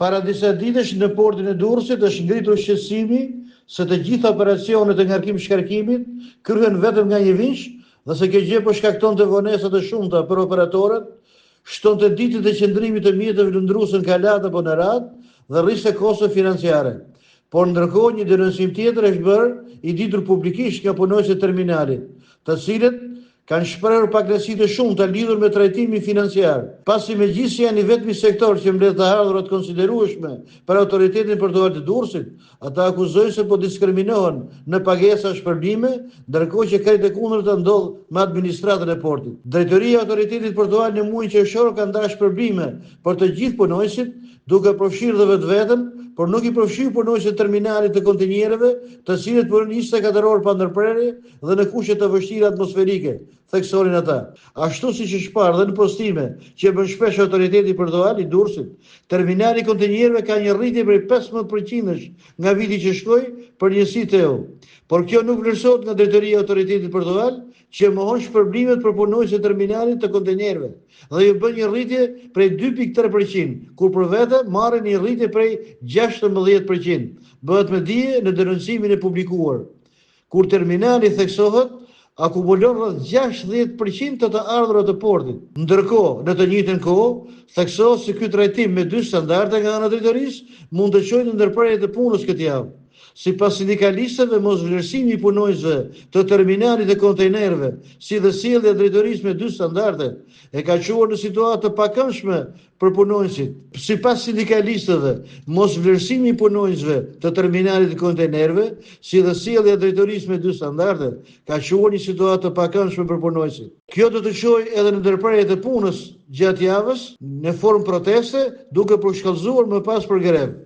Para disa ditësh në portin e Durrësit është ngritur shqetësimi se të gjitha operacionet e ngarkim-shkarkimit kryhen vetëm nga një vinç dhe se kjo gjë po shkaktonte vonesa të shumta për operatorët, shtonte ditët e qëndrimit të mjeteve lundruese në kalat apo në radhë dhe rriste kosto financiare. Por ndërkohë një denonsim tjetër është bërë i ditur publikisht nga punonjësit e terminalit, të cilët kanë shprehur pakësi të shumta lidhur me trajtimin financiar, pasi megjithëse janë i vetmi sektor që mbledh të ardhurat konsiderueshme për autoritetin portuar të Durrësit, ata akuzojnë se po diskriminohen në pagesa shpërbime, ndërkohë që krejt e kundërta ndodh me administratën e portit. Drejtoria e autoritetit portuar në muajin qershor ka ndarë shpërbime për të gjithë punonjësit, duke përfshirë dhe vetveten, por nuk i përfshirë punonjësit e terminalit të kontenjereve, të cilët punojnë 24 orë pa ndërprerje dhe në kushte të vështira atmosferike, theksonin ata. Ashtu siç është parë dhe në postime që bën shpesh autoriteti portuar i Durrësit, terminali i kontenjereve ka një rritje prej 15% nga viti që shkoi për njësi TEU. Por kjo nuk vlerësohet nga drejtoria e autoritetit portuar, që mohon shpërblimet për punonjësit e terminalit të kontenjereve dhe ju bën një rritje prej 2.3%, kur për vete marrin një rritje prej 16%. Bëhet me dije në denoncimin e publikuar. Kur terminali theksohet, akumulon rreth 60% të të ardhurat të portit. Ndërkohë, në të njëjtën kohë, theksohet se ky trajtim me dy standarde nga ana drejtorisë mund të çojë në ndërprerje të punës këtë javë. Sipas sindikalistëve, mosvlerësimi i punonjësve të terminalit të kontejnerëve, si dhe sjellja e drejtorisë me dy standarde, e ka çuar në situatë të pakëndshme për punonjësit. Sipas sindikalistëve, mosvlerësimi i punonjësve të terminalit të kontejnerëve, si dhe sjellja e drejtorisë me dy standarde, ka çuar një situatë të pakëndshme për punonjësit. Kjo do të çojë edhe në ndërprerje të punës gjatë javës në formë proteste, duke përshkallëzuar më pas për grevë.